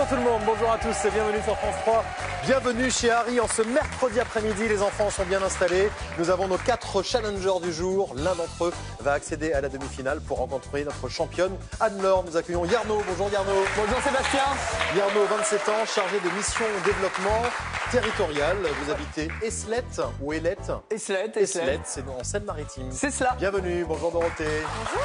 Bonjour tout le monde, bonjour à tous et bienvenue sur France 3. Bienvenue chez Harry en ce mercredi après-midi. Les enfants sont bien installés. Nous avons nos 4 challengers du jour. L'un d'entre eux va accéder à la demi-finale pour rencontrer notre championne Anne-Laure. Nous accueillons Yarno. Bonjour Yarno. Bonjour Sébastien. Yarno, 27 ans, chargé de mission développement territorial. Vous habitez Esslette ou Ailette? Esslette, c'est en Seine-Maritime. C'est cela. Bienvenue, bonjour Dorothée. Bonjour.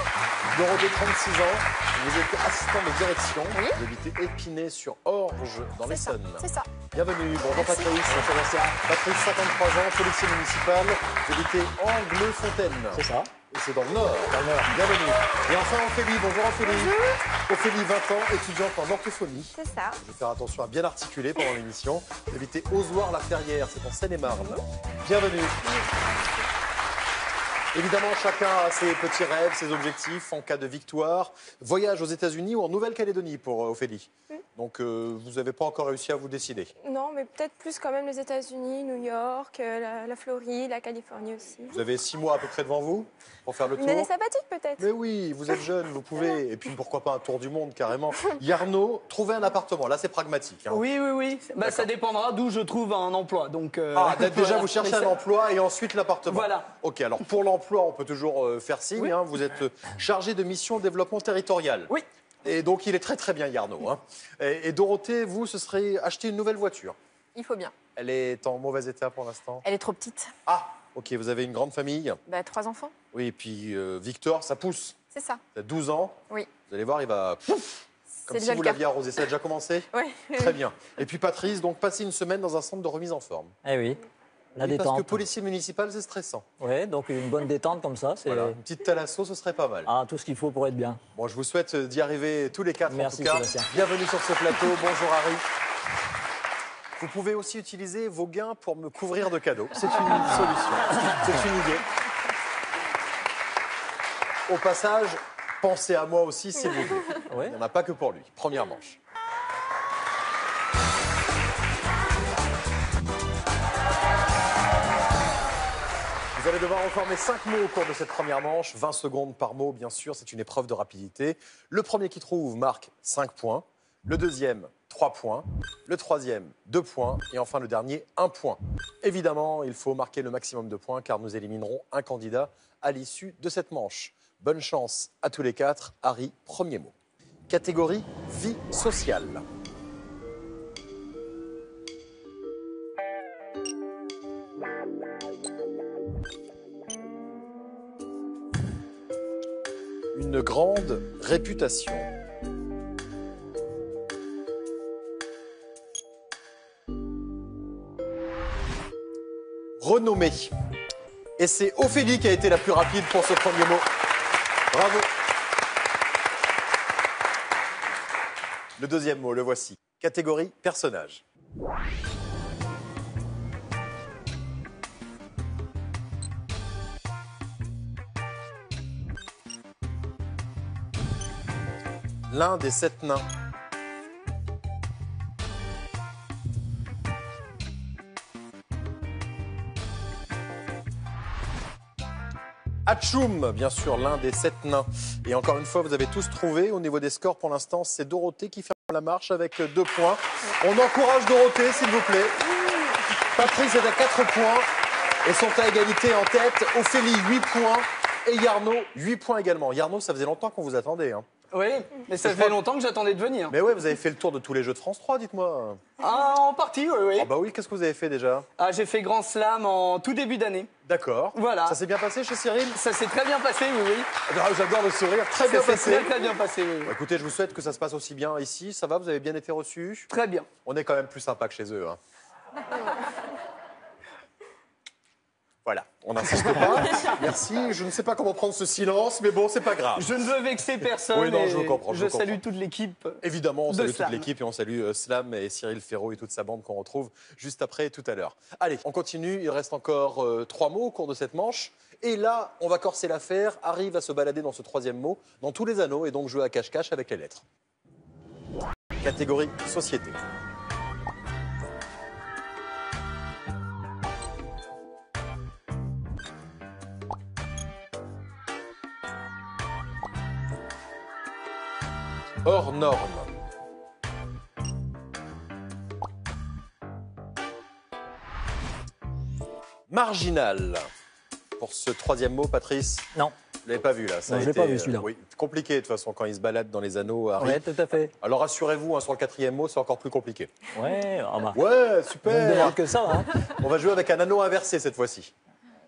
Dorothée, 36 ans. Vous êtes assistant de direction. Oui. Vous habitez Épinay-sur-Orge, dans l'Essonne. C'est ça. Bienvenue, bonjour Patrice. Patrice, 53 ans, policier municipal. Vous habitez Angles-Fontaine. C'est ça. Et c'est dans le Nord. Bienvenue. Et enfin Ophélie, bonjour Ophélie. Bonjour. Ophélie, 20 ans, étudiante en orthophonie. C'est ça. Je vais faire attention à bien articuler pendant l'émission. Vous habitez Ozoir-la-Ferrière, c'est en Seine-et-Marne. Bienvenue. Évidemment, chacun a ses petits rêves, ses objectifs en cas de victoire. Voyage aux États-Unis ou en Nouvelle-Calédonie pour Ophélie. Donc, vous n'avez pas encore réussi à vous décider. Non, mais peut-être plus quand même les États-Unis, New York, la Floride, la Californie aussi. Vous avez 6 mois à peu près devant vous pour faire le tour. Une année sabbatique peut-être. Mais oui, vous êtes jeune, vous pouvez. Et puis pourquoi pas un tour du monde carrément. Yarno, trouver un appartement. Là, c'est pragmatique. Hein. Oui. Bah, ça dépendra d'où je trouve un emploi. Donc, Ah, déjà, voilà. vous cherchez Mais un emploi et ensuite l'appartement. Voilà. Ok, alors pour l'emploi, on peut toujours faire signe. Oui. Hein. Vous êtes chargé de mission développement territorial. Oui. Et donc, il est très très bien, Yarno. Hein. Et Dorothée, vous, ce serait acheter une nouvelle voiture. Il faut bien. Elle est en mauvais état pour l'instant. Elle est trop petite. Ah, ok, vous avez une grande famille. 3 enfants. Oui, et puis Victor, ça pousse. C'est ça. Il a 12 ans. Oui. Vous allez voir, il va... Comme C'est si déjà vous le cas. l'aviez arrosé. Ça a déjà commencé? Oui. Très bien. Et puis Patrice, donc passer une semaine dans un centre de remise en forme. Eh oui, la Oui, parce détente. que policier municipal, c'est stressant. Oui, donc une bonne détente comme ça, c'est Voilà. Une petite thalasso, ce serait pas mal. tout ce qu'il faut pour être bien. Bon, je vous souhaite d'y arriver tous les 4 Merci, en tout cas. Sébastien. Bienvenue sur ce plateau. Bonjour Harry. Vous pouvez aussi utiliser vos gains pour me couvrir de cadeaux. C'est une solution. C'est une idée. Au passage, pensez à moi aussi, s'il vous plaît. Oui. Il n'y en a pas que pour lui. Première manche. Vous allez devoir reformer 5 mots au cours de cette première manche. 20 secondes par mot, bien sûr. C'est une épreuve de rapidité. Le premier qui trouve marque 5 points. Le deuxième, 3 points. Le troisième, 2 points. Et enfin, le dernier, 1 point. Évidemment, il faut marquer le maximum de points car nous éliminerons un candidat à l'issue de cette manche. Bonne chance à tous les 4. Harry, premier mot. Catégorie vie sociale. Une grande réputation. Renommée. Et c'est Ophélie qui a été la plus rapide pour ce premier mot. Bravo. Le deuxième mot, le voici. Catégorie personnage. L'un des 7 nains. Hatchoum, bien sûr, l'un des 7 nains. Et encore une fois, vous avez tous trouvé. Au niveau des scores, pour l'instant, c'est Dorothée qui ferme la marche avec 2 points. On encourage Dorothée, s'il vous plaît. Patrice est à 4 points et sont à égalité en tête. Ophélie, 8 points. Et Yarno, 8 points également. Yarno, ça faisait longtemps qu'on vous attendait. Hein. Oui, mais ça fait longtemps que j'attendais de venir. Mais ouais, vous avez fait le tour de tous les jeux de France 3, dites-moi. Ah, en partie, oui. Ah bah oui, qu'est-ce que vous avez fait déjà? Ah, j'ai fait Grand Slam en tout début d'année. D'accord. Voilà. Ça s'est bien passé chez Cyril? Ça s'est très bien passé, oui. Ah, j'adore le sourire, très bien Ça s'est passé. très bien passé, oui. Bah, écoutez, je vous souhaite que ça se passe aussi bien ici. Ça va, vous avez bien été reçus? Très bien. On est quand même plus sympa que chez eux. Hein. Voilà, on n'insiste pas. Merci, je ne sais pas comment prendre ce silence, mais bon, c'est pas grave. Je ne veux vexer personne. Oui, non, et je comprends, je salue comprends. toute l'équipe. Évidemment, on de salue toute Slam. l'équipe et on salue Slam et Cyril Ferraud et toute sa bande qu'on retrouve juste après tout à l'heure. Allez, on continue, il reste encore 3 mots au cours de cette manche. Et là, on va corser l'affaire. Harry va se balader dans ce troisième mot, dans tous les anneaux, et donc jouer à cache-cache avec les lettres. Catégorie société. Hors norme. Marginal. Pour ce troisième mot, Patrice, Non. vous l'avez pas vu là. Ça Non, a je l'ai été, pas vu, celui-là. oui, compliqué de toute façon quand il se balade dans les anneaux. Harry. Oui, tout à fait. Alors rassurez-vous, hein, sur le quatrième mot, c'est encore plus compliqué. Ouais, Ouais, on ne super. demande que ça. Hein. On va jouer avec un anneau inversé cette fois-ci.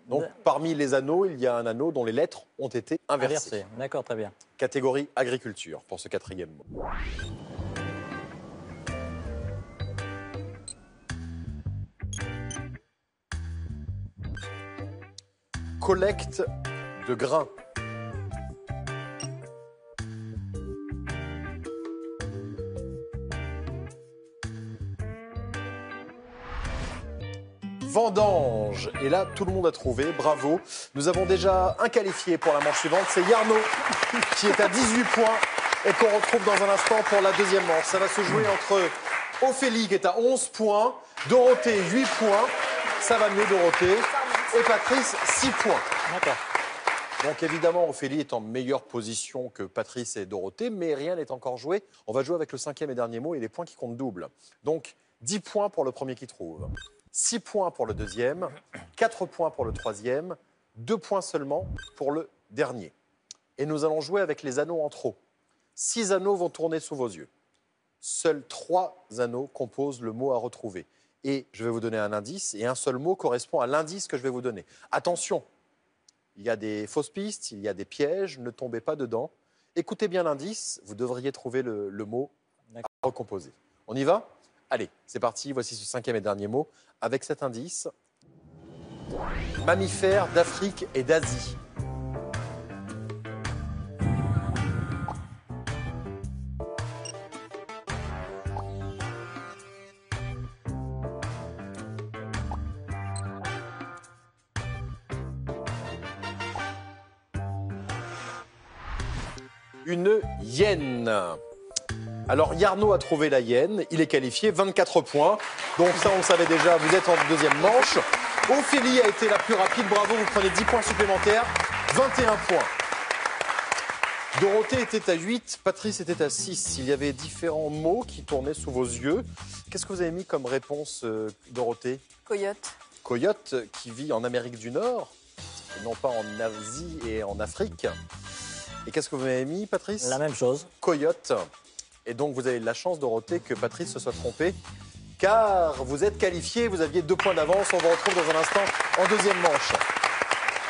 Donc parmi les anneaux, il y a un anneau dont les lettres ont été inversées. Inversé. D'accord, très bien. Catégorie agriculture pour ce quatrième mot. Collecte de grains. Vendange. Et là, tout le monde a trouvé. Bravo. Nous avons déjà un qualifié pour la manche suivante. C'est Yarno qui est à 18 points et qu'on retrouve dans un instant pour la deuxième manche. Ça va se jouer entre Ophélie qui est à 11 points, Dorothée 8 points. Ça va mieux Dorothée. Et Patrice 6 points. D'accord. Donc évidemment, Ophélie est en meilleure position que Patrice et Dorothée, mais rien n'est encore joué. On va jouer avec le cinquième et dernier mot et les points qui comptent double. Donc 10 points pour le premier qui trouve, 6 points pour le deuxième, 4 points pour le troisième, 2 points seulement pour le dernier. Et nous allons jouer avec les anneaux en trop. 6 anneaux vont tourner sous vos yeux. Seuls 3 anneaux composent le mot à retrouver. Et je vais vous donner un indice, et un seul mot correspond à l'indice que je vais vous donner. Attention, il y a des fausses pistes, il y a des pièges, ne tombez pas dedans. Écoutez bien l'indice, vous devriez trouver le mot à recomposer. On y va ? Allez, c'est parti, voici ce cinquième et dernier mot. Avec cet indice, mammifères d'Afrique et d'Asie. Une hyène. Alors Yarno a trouvé la hyène, il est qualifié, 24 points. Donc ça on le savait déjà, vous êtes en deuxième manche. Ophélie a été la plus rapide, bravo, vous prenez 10 points supplémentaires, 21 points. Dorothée était à 8, Patrice était à 6. Il y avait différents mots qui tournaient sous vos yeux. Qu'est-ce que vous avez mis comme réponse, Dorothée ? Coyote. Coyote qui vit en Amérique du Nord, et non pas en Asie et en Afrique. Et qu'est-ce que vous avez mis, Patrice ? La même chose. Coyote. Et donc, vous avez de la chance, Dorothée, que Patrice se soit trompé, car vous êtes qualifié, vous aviez 2 points d'avance. On vous retrouve dans un instant en deuxième manche.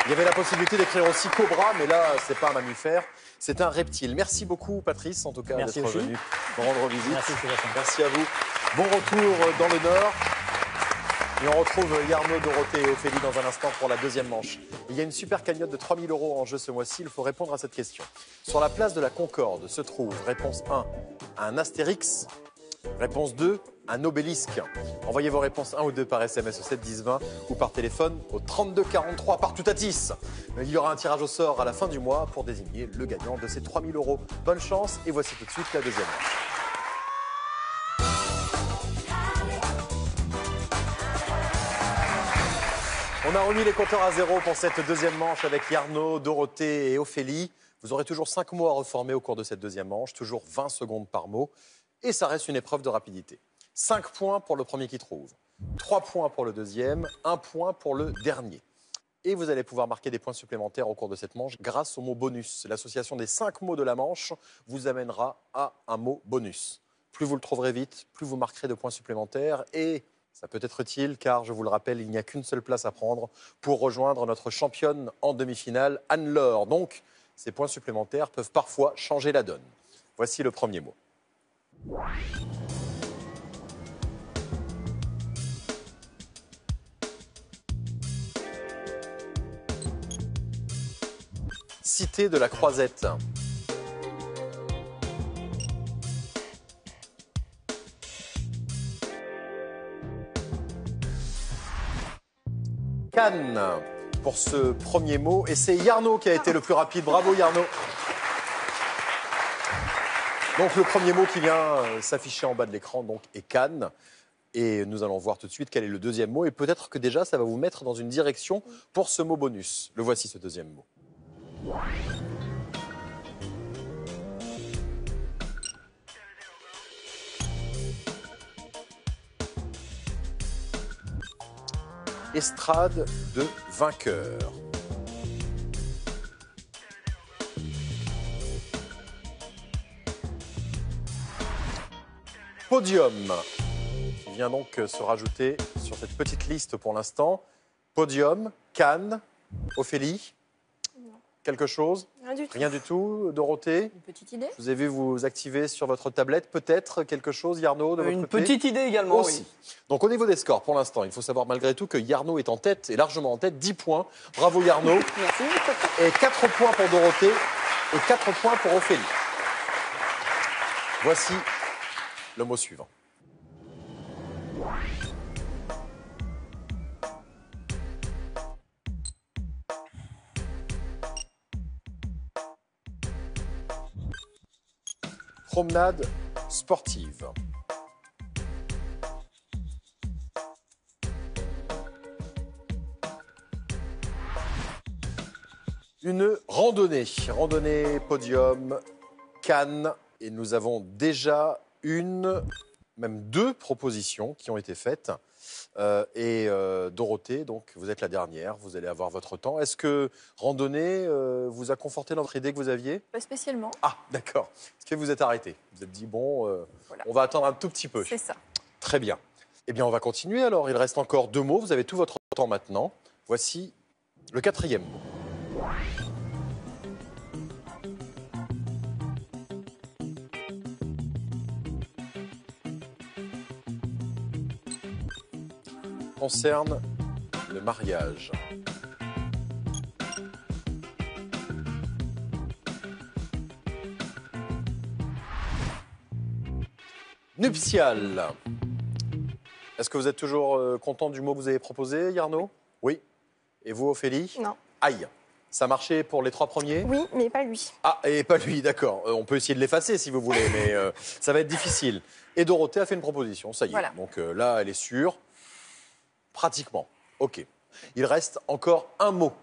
Il y avait la possibilité d'écrire aussi cobra, mais là, c'est pas un mammifère, c'est un reptile. Merci beaucoup, Patrice, en tout cas, Merci d'être aussi. venu me rendre visite. Merci, Sébastien. Merci à vous. Bon retour dans le Nord. Et on retrouve Yarno, Dorothée et Ophélie dans un instant pour la deuxième manche. Il y a une super cagnotte de 3 000 € en jeu ce mois-ci. Il faut répondre à cette question. Sur la place de la Concorde se trouve, réponse 1, un astérix. Réponse 2, un obélisque. Envoyez vos réponses 1 ou 2 par SMS au 7 10 20 ou par téléphone au 32 43 partout à 10. Il y aura un tirage au sort à la fin du mois pour désigner le gagnant de ces 3 000 €. Bonne chance et voici tout de suite la deuxième manche. On a remis les compteurs à zéro pour cette deuxième manche avec Yarno, Dorothée et Ophélie. Vous aurez toujours 5 mots à reformer au cours de cette deuxième manche, toujours 20 secondes par mot. Et ça reste une épreuve de rapidité. 5 points pour le premier qui trouve, 3 points pour le deuxième, 1 point pour le dernier. Et vous allez pouvoir marquer des points supplémentaires au cours de cette manche grâce au mot bonus. L'association des 5 mots de la manche vous amènera à un mot bonus. Plus vous le trouverez vite, plus vous marquerez de points supplémentaires et ça peut être utile car, je vous le rappelle, il n'y a qu'une seule place à prendre pour rejoindre notre championne en demi-finale, Anne-Laure. Donc, ces points supplémentaires peuvent parfois changer la donne. Voici le premier mot. Cité de la Croisette. Cannes pour ce premier mot. Et c'est Yarno qui a été le plus rapide. Bravo Yarno. Donc le premier mot qui vient s'afficher en bas de l'écran donc, est Cannes. Et nous allons voir tout de suite quel est le deuxième mot. Et peut-être que déjà ça va vous mettre dans une direction pour ce mot bonus. Le voici ce deuxième mot. Estrade de vainqueur. Podium, qui vient donc se rajouter sur cette petite liste pour l'instant. Podium, Cannes, Ophélie, quelque chose? Rien du tout. Rien du tout, Dorothée? Une petite idée? Je vous ai vu vous activer sur votre tablette. Peut-être quelque chose, Yarno, de votre Une côté? petite idée également, Aussi. oui. Donc au niveau des scores, pour l'instant, il faut savoir malgré tout que Yarno est en tête, et largement en tête, 10 points. Bravo Yarno. Merci. Et 4 points pour Dorothée et 4 points pour Ophélie. Voici le mot suivant. Promenade sportive. Une randonnée. Randonnée, podium, Cannes. Et nous avons déjà même deux propositions qui ont été faites. Dorothée, donc vous êtes la dernière, vous allez avoir votre temps. Est-ce que randonnée vous a conforté dans votre idée que vous aviez? Pas spécialement. Ah, d'accord. Est-ce que vous êtes arrêté? Vous vous êtes dit, bon, Voilà. on va attendre un tout petit peu. C'est ça. Très bien. Eh bien, on va continuer alors. Il reste encore 2 mots. Vous avez tout votre temps maintenant. Voici le 4e mot. Concerne le mariage. Nuptial. Est-ce que vous êtes toujours content du mot que vous avez proposé, Yarno? Oui. Et vous, Ophélie? Non. Aïe. Ça marchait pour les 3 premiers? Oui, mais pas lui. Ah, et pas lui, d'accord. On peut essayer de l'effacer si vous voulez, mais ça va être difficile. Et Dorothée a fait une proposition, ça y est. Voilà. Donc là, elle est sûre. Pratiquement. OK. Il reste encore un mot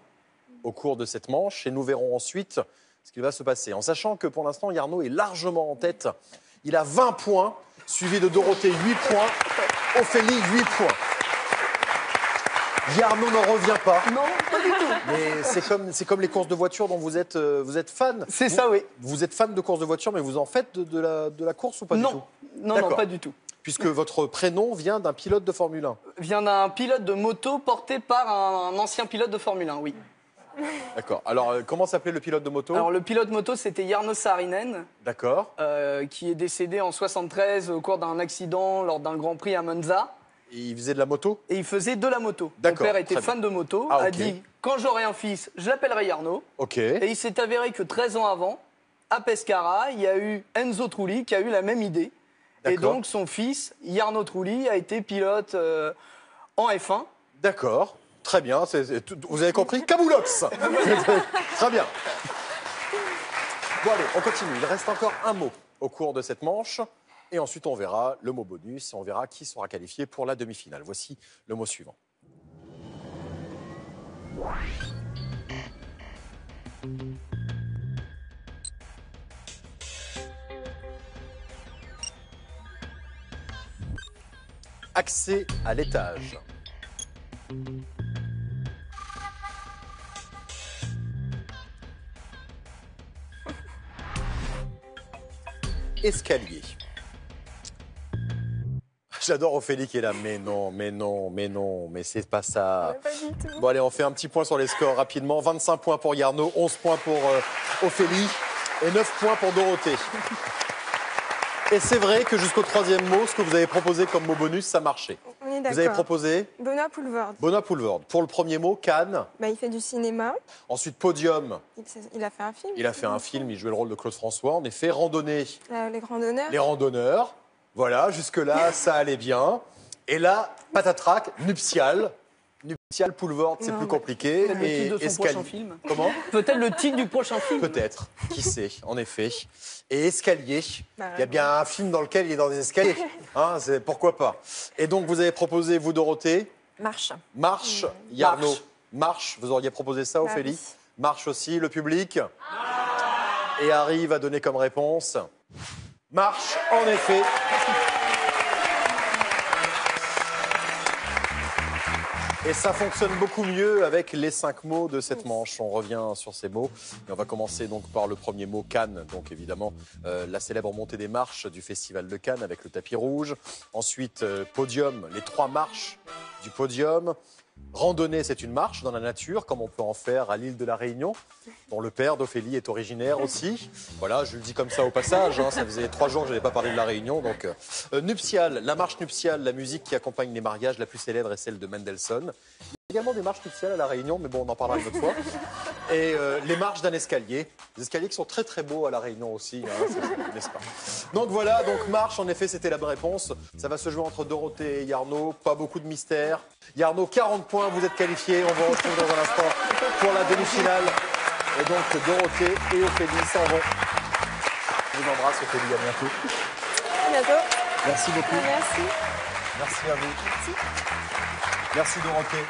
au cours de cette manche et nous verrons ensuite ce qu'il va se passer. En sachant que pour l'instant, Yarno est largement en tête. Il a 20 points, suivi de Dorothée 8 points, Ophélie 8 points. Yarno n'en revient pas. Non, pas du tout. Mais c'est comme les courses de voiture dont vous êtes fan. C'est ça, oui. Vous êtes fan de courses de voiture, mais vous en faites de la course ou pas du tout? Non, D'accord. pas du tout. Puisque votre prénom vient d'un pilote de Formule 1. Vient d'un pilote de moto porté par un ancien pilote de Formule 1, oui. D'accord. Alors, comment s'appelait le pilote de moto? Alors, le pilote moto, c'était Jarno Saarinen, D'accord. qui est décédé en 73 au cours d'un accident lors d'un Grand Prix à Monza. Et il faisait de la moto? Et il faisait de la moto. Mon D'accord, père était très fan de moto, Ah, a ok. dit quand j'aurai un fils, je l'appellerai Jarno. Ok. Et il s'est avéré que 13 ans avant, à Pescara, il y a eu Enzo Trulli qui a eu la même idée. Et D'accord. donc son fils, Jarno Trulli, a été pilote en F1. D'accord. Très bien. Vous avez compris? Kaboulox. Très bien. Bon, allez, on continue. Il reste encore un mot au cours de cette manche. Et ensuite, on verra le mot bonus et on verra qui sera qualifié pour la demi-finale. Voici le mot suivant. Accès à l'étage. Escalier. J'adore Ophélie qui est là. Mais non, mais non, mais non, mais c'est pas ça. Pas du tout. Bon, allez, on fait un petit point sur les scores rapidement. 25 points pour Yarno, 11 points pour Ophélie et 9 points pour Dorothée. Et c'est vrai que jusqu'au 3e mot, ce que vous avez proposé comme mot bonus, ça marchait. On est Vous avez d'accord. proposé Benoît Poulvord. Benoît Poulvord. Pour le premier mot, Cannes. Bah, il fait du cinéma. Ensuite, Podium. Il a fait un film. Il a fait un film, il jouait le rôle de Claude François. En effet, Randonnée. Les randonneurs. Les randonneurs. Voilà, jusque-là, ça allait bien. Et là, patatrac, Nuptial. Nuptial, Poulvord, c'est Non, plus ouais. compliqué. Peut-être le Et titre de son escalier. prochain film. Comment? Peut-être le titre du prochain film. Peut-être, qui sait, en effet. Et escalier, Bah, il y a bien un film dans lequel il est dans des escaliers. Hein, pourquoi pas. Et donc, vous avez proposé, vous, Dorothée, Marche. Marche, Yarno. Marche. Marche, vous auriez proposé ça, Ophélie? oui. Marche aussi, le public? Et Harry va donner comme réponse Marche, en effet. Et ça fonctionne beaucoup mieux avec les 5 mots de cette manche. On revient sur ces mots. Et on va commencer donc par le premier mot, Cannes. Donc évidemment, la célèbre montée des marches du Festival de Cannes avec le tapis rouge. Ensuite, podium, les 3 marches du podium. Randonnée, c'est une marche dans la nature, comme on peut en faire à l'île de la Réunion, dont le père d'Ophélie est originaire aussi. Voilà, je le dis comme ça au passage, hein, ça faisait 3 jours que je n'avais pas parlé de la Réunion. Donc, nuptiale, la marche nuptiale, la musique qui accompagne les mariages, la plus célèbre est celle de Mendelssohn. Il y a également des marches nuptiales à la Réunion, mais bon, on en parlera une autre fois. Et les marches d'un escalier, des escaliers qui sont très très beaux à la Réunion aussi, hein, n'est-ce pas? Donc voilà, donc marche, en effet, c'était la bonne réponse. Ça va se jouer entre Dorothée et Yarno, pas beaucoup de mystère. Yarno, 40 points, vous êtes qualifiés. On vous retrouve dans un instant pour la demi-finale. Et donc Dorothée et Ophélie s'en vont. Je vous embrasse, Ophélie, à bientôt. À bientôt. Merci beaucoup. Merci. Merci à vous. Merci Dorothée.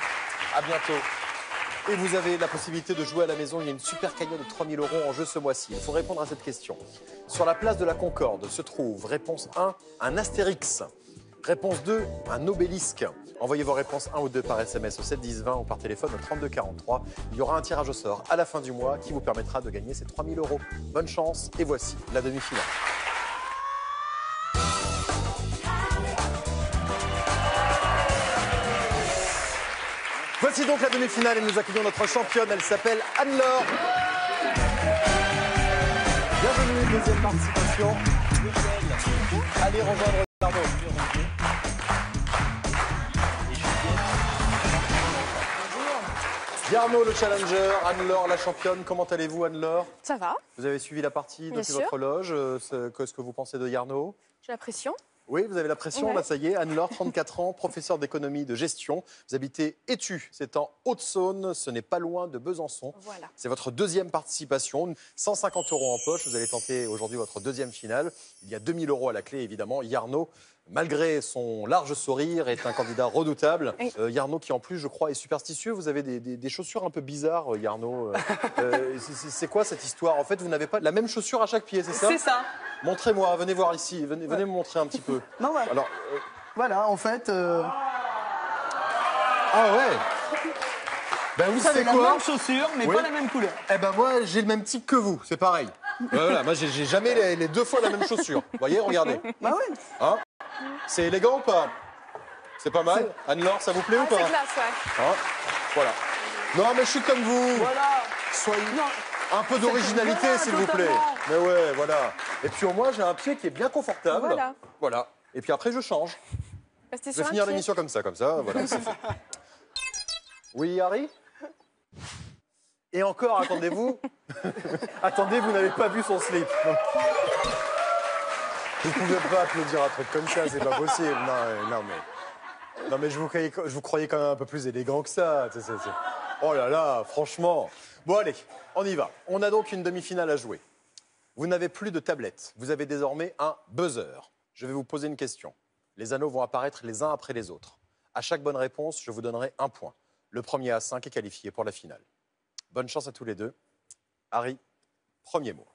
À bientôt. Et vous avez la possibilité de jouer à la maison. Il y a une super cagnotte de 3 000 € en jeu ce mois-ci. Il faut répondre à cette question. Sur la place de la Concorde se trouve, réponse 1, un astérix. Réponse 2, un obélisque. Envoyez vos réponses 1 ou 2 par SMS au 7 10 20 ou par téléphone au 32 43. Il y aura un tirage au sort à la fin du mois qui vous permettra de gagner ces 3 000 €. Bonne chance et voici la demi-finale. Voici donc la demi-finale et nous accueillons notre championne. Elle s'appelle Anne-Laure. Bienvenue, deuxième participation. Allez rejoindre Arnaud. Arnaud le challenger, Anne-Laure la championne. Comment allez-vous, Anne-Laure? Ça va, Vous avez suivi la partie Bien depuis sûr. votre loge. Qu'est-ce que vous pensez de Yarno? j'ai la pression. Oui, vous avez la pression, Ouais. là, ça y est. Anne-Laure, 34 ans, professeure d'économie de gestion. Vous habitez Étu, c'est en Haute-Saône, ce n'est pas loin de Besançon. Voilà. C'est votre deuxième participation, 150 € en poche. Vous allez tenter aujourd'hui votre deuxième finale. Il y a 2 000 € à la clé, évidemment. Yarno, malgré son large sourire, est un candidat redoutable. Oui. Yarno, qui en plus, je crois, est superstitieux. Vous avez des chaussures un peu bizarres, Yarno. C'est quoi cette histoire? En fait, vous n'avez pas la même chaussure à chaque pied, c'est ça? C'est ça. Montrez-moi, venez voir ici. Venez me montrer un petit peu. Non, ouais. Alors, Voilà, en fait, ah ouais. Ben vous savez c'est la quoi? même chaussure, mais Oui. pas la même couleur. Eh ben moi, j'ai le même type que vous, c'est pareil. Voilà, moi j'ai jamais les 2 fois la même chaussure. Vous voyez, regardez. Bah oui. Hein? C'est élégant ou pas? C'est pas mal. Anne-Laure, ça vous plaît Ah, ou pas? c'est classe, ouais. Hein? Voilà. Non, mais je suis comme vous. Voilà. Soyez Non. un peu d'originalité, Voilà, s'il vous plaît. totalement. Mais ouais, voilà. Et puis au moins, j'ai un pied qui est bien confortable. Voilà. Voilà. Et puis après, je change. Restez Je sur vais un finir pied. l'émission comme ça, voilà, c'est fait. Oui, Harry? Et encore, attendez-vous. Attendez, vous n'avez pas vu son slip. Donc... Vous ne pouvez pas applaudir un truc comme ça, c'est pas possible. Non, mais je vous croyais quand même un peu plus élégant que ça. Oh là là, franchement. Bon, allez, on y va. On a donc une demi-finale à jouer. Vous n'avez plus de tablette. Vous avez désormais un buzzer. Je vais vous poser une question. Les anneaux vont apparaître les uns après les autres. À chaque bonne réponse, je vous donnerai 1 point. Le premier à 5 est qualifié pour la finale. Bonne chance à tous les deux. Harry, premier mot.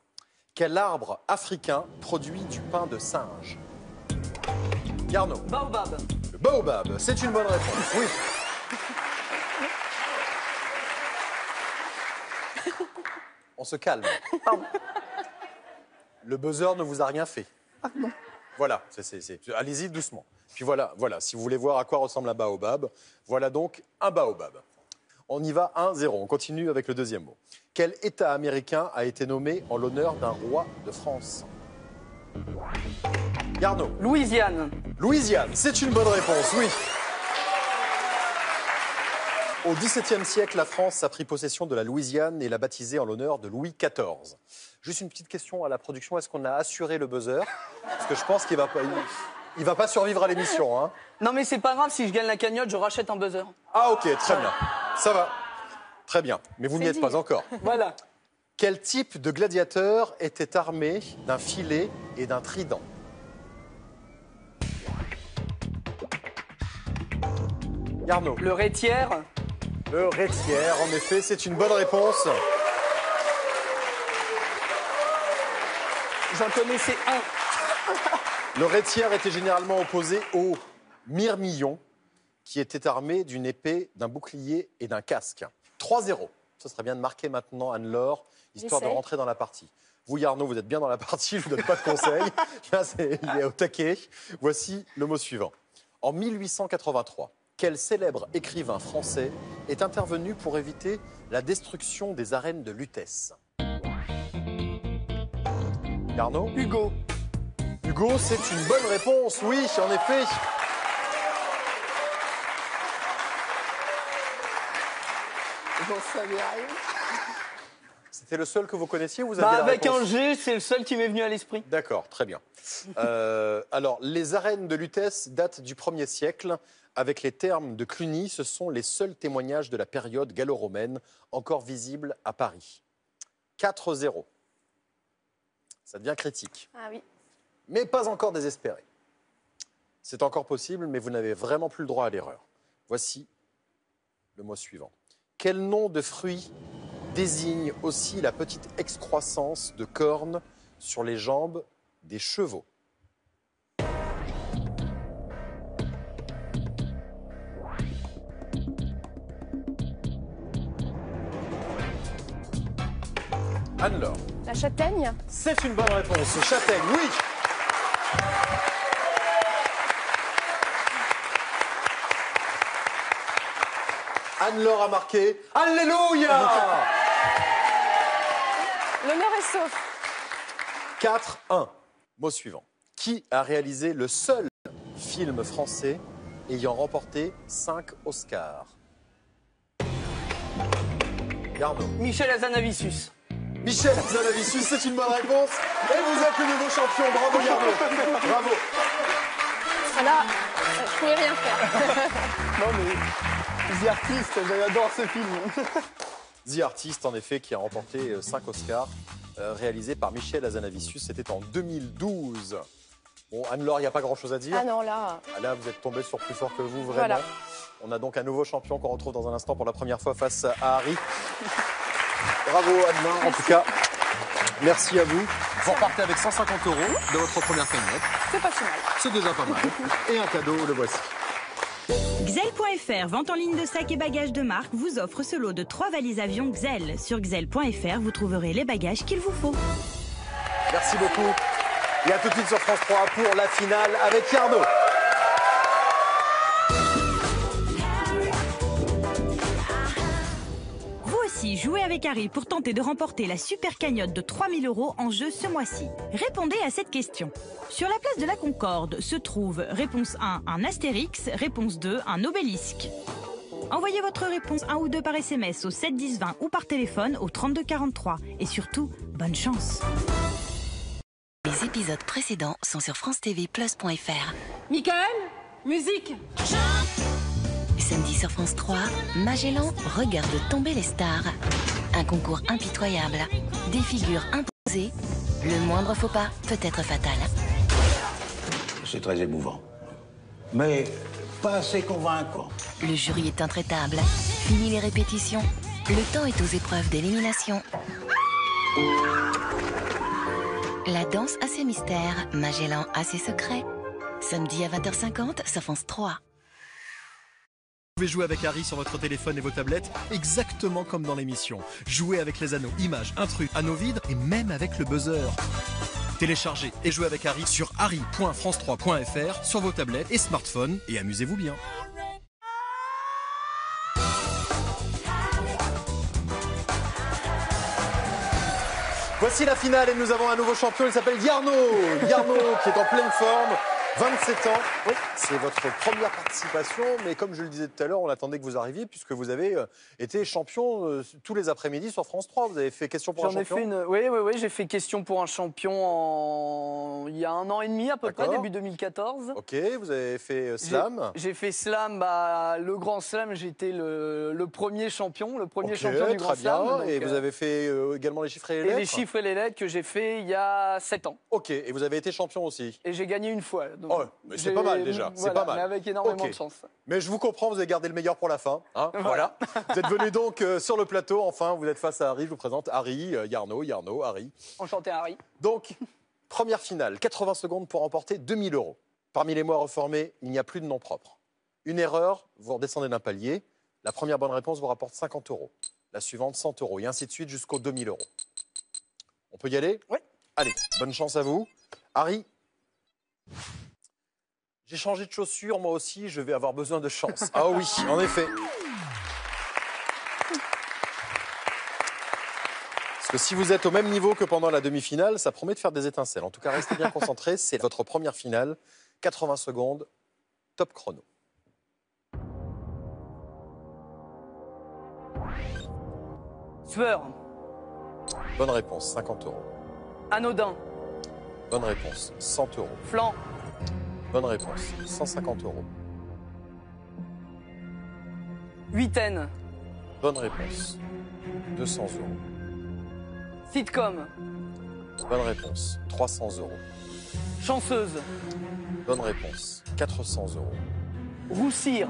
Quel arbre africain produit du pain de singe? Yarno. Baobab. Le baobab, c'est une bonne réponse. Oui. On se calme. Le buzzer ne vous a rien fait. Voilà, allez-y doucement. Puis voilà, si vous voulez voir à quoi ressemble un baobab, voilà donc un baobab. On y va 1-0, on continue avec le deuxième mot. Quel État américain a été nommé en l'honneur d'un roi de France? Yarno. Louisiane. Louisiane, c'est une bonne réponse, oui. Au XVIIe siècle, la France a pris possession de la Louisiane et l'a baptisée en l'honneur de Louis XIV. Juste une petite question à la production, est-ce qu'on a assuré le buzzer? Parce que je pense qu'il il va pas survivre à l'émission. Hein. Non, mais c'est pas grave, si je gagne la cagnotte, je rachète un buzzer. Ah ok, très bien. Ça va. Très bien, mais vous n'y C'est êtes dit. pas encore. Voilà. Quel type de gladiateur était armé d'un filet et d'un trident? Yarno. Le rétière. Le rétière, en effet, c'est une bonne réponse. J'en connaissais un. Le rétière était généralement opposé au mirmillon, qui était armé d'une épée, d'un bouclier et d'un casque. 3-0. Ce serait bien de marquer maintenant Anne-Laure, histoire de J'essaie. rentrer dans la partie. Vous, Yarno, vous êtes bien dans la partie, je ne vous donne pas de conseils. Là, il est au taquet. Voici le mot suivant. En 1883, quel célèbre écrivain français est intervenu pour éviter la destruction des arènes de Lutèce? Yarno? Hugo. Hugo, c'est une bonne réponse, oui, en effet. J'en savais rien. C'était le seul que vous connaissiez ou vous aviez la Avec réponse un G, c'est le seul qui m'est venu à l'esprit. D'accord, très bien. Alors, les arènes de Lutèce datent du 1er siècle. Avec les thermes de Cluny, ce sont les seuls témoignages de la période gallo-romaine encore visibles à Paris. 4-0. Ça devient critique, Ah oui. mais pas encore désespéré. C'est encore possible, mais vous n'avez vraiment plus le droit à l'erreur. Voici le mot suivant. Quel nom de fruit désigne aussi la petite excroissance de cornes sur les jambes des chevaux? Anne-Laure. La châtaigne. C'est une bonne réponse. Châtaigne, oui. Anne-Laure a marqué. Alléluia. L'honneur est sauf. 4-1. Mot suivant. Qui a réalisé le seul film français ayant remporté 5 Oscars? Yarno. Michel Hazanavicius. Michel Hazanavicius, c'est une bonne réponse. Et vous êtes le nouveau champion. Bravo, Yarno. Bravo. Là, je pouvais rien faire. Non mais, The Artist, j'adore ce film. The Artist, en effet, qui a remporté 5 Oscars, réalisé par Michel Hazanavicius. C'était en 2012. Bon, Anne-Laure, il n'y a pas grand-chose à dire. Ah non, là. Là, vous êtes tombé sur plus fort que vous, vraiment. Voilà. On a donc un nouveau champion qu'on retrouve dans un instant pour la première fois face à Harry. Bravo, Anne-Laure, en tout cas. Merci à vous. Vous repartez avec 150 € de votre première cagnotte. C'est pas si mal. C'est déjà pas mal. Et un cadeau, le voici. Xel.fr, vente en ligne de sacs et bagages de marque, vous offre ce lot de 3 valises avions Xel. Sur Xel.fr, vous trouverez les bagages qu'il vous faut. Merci beaucoup. Et à tout de suite sur France 3 pour la finale avec Yarno. Vous aussi, jouez avec Harry pour tenter de remporter la super cagnotte de 3000 € en jeu ce mois-ci. Répondez à cette question. Sur la place de la Concorde se trouve réponse 1, un astérix, réponse 2, un obélisque. Envoyez votre réponse 1 ou 2 par SMS au 7 10 20 ou par téléphone au 32 43. Et surtout, bonne chance. Les épisodes précédents sont sur francetv+.fr. Michael, musique. Samedi sur France 3, Magellan regarde tomber les stars. Un concours impitoyable, des figures imposées. Le moindre faux pas peut être fatal. C'est très émouvant. Mais pas assez convaincant. Le jury est intraitable. Fini les répétitions. Le temps est aux épreuves d'élimination. La danse a ses mystères, Magellan a ses secrets. Samedi à 20h50 sur France 3. Vous pouvez jouer avec Harry sur votre téléphone et vos tablettes, exactement comme dans l'émission. Jouez avec les anneaux, images, intrus, anneaux vides et même avec le buzzer. Téléchargez et jouez avec Harry sur harry.france3.fr sur vos tablettes et smartphones et amusez-vous bien. Voici la finale et nous avons un nouveau champion, il s'appelle Yarno. Yarno qui est en pleine forme, 27 ans. Oui, c'est votre première participation, mais comme je le disais tout à l'heure, on attendait que vous arriviez puisque vous avez été champion tous les après-midi sur France 3. Vous avez fait question pour un J'en ai champion. fait une. Oui, j'ai fait question pour un champion il y a 1 an et demi à peu près, D'accord. début 2014. Ok, vous avez fait slam. J'ai fait slam, le grand slam, j'étais le premier champion, le premier Ok, champion du grand très bien. slam. Donc, Et vous avez fait également les chiffres et les et lettres. les chiffres et les lettres que j'ai fait il y a 7 ans. Ok, et vous avez été champion aussi. Et j'ai gagné une fois. Donc Oh, mais c'est pas mal déjà, c'est voilà, pas mal. Mais avec énormément Ok. de chance. Mais je vous comprends, vous avez gardé le meilleur pour la fin. Hein, voilà. Vous êtes venu donc sur le plateau. Enfin, vous êtes face à Harry. Je vous présente Harry, Yarno, Harry. Enchanté, Harry. Donc, première finale, 80 secondes pour remporter 2000 €. Parmi les mois reformés, il n'y a plus de nom propre. Une erreur, vous redescendez d'un palier. La première bonne réponse vous rapporte 50 €. La suivante, 100 €. Et ainsi de suite jusqu'aux 2000 €. On peut y aller? Oui. Allez, bonne chance à vous. Harry, j'ai changé de chaussures, moi aussi, je vais avoir besoin de chance. Ah oui, en effet. Parce que si vous êtes au même niveau que pendant la demi-finale, ça promet de faire des étincelles. En tout cas, restez bien concentrés. C'est votre première finale. 80 secondes, top chrono. Sueur. Bonne réponse, 50 €. Anodin. Bonne réponse, 100 €. Flanc. Bonne réponse, 150 €. Huitaine. Bonne réponse, 200 €. Sitcom. Bonne réponse, 300 €. Chanceuse. Bonne réponse, 400 €. Roussir.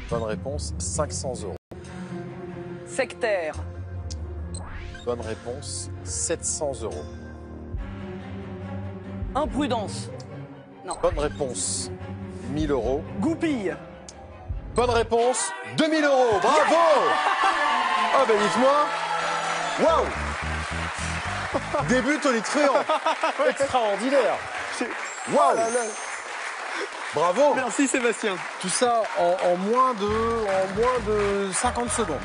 Bonne réponse, 500 €. Sectaire. Bonne réponse, 700 €. Imprudence. Bonne réponse, 1000 €. Goupille. Bonne réponse, 2000 €. Bravo. Ah ben dites-moi. Waouh. Début tonitruant. Extraordinaire. Waouh. Bravo. Merci Sébastien. Tout ça en moins de 50 secondes.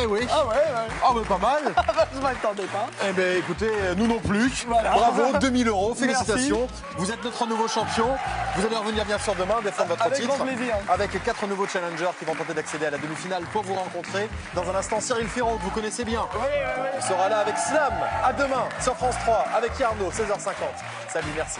Eh oui. Ah ouais. Ah mais pas mal. Je m'attendais pas. Eh bien écoutez, nous non plus. Voilà. Bravo, 2000 €, félicitations. Vous êtes notre nouveau champion. Vous allez revenir bien sûr demain défendre votre Avec titre. grand plaisir. Avec 4 nouveaux challengers qui vont tenter d'accéder à la demi-finale pour vous rencontrer. Dans un instant, Cyril Ferraud, que vous connaissez bien. Il sera là avec Slam. À demain sur France 3 avec Yarno, 16h50. Salut, merci.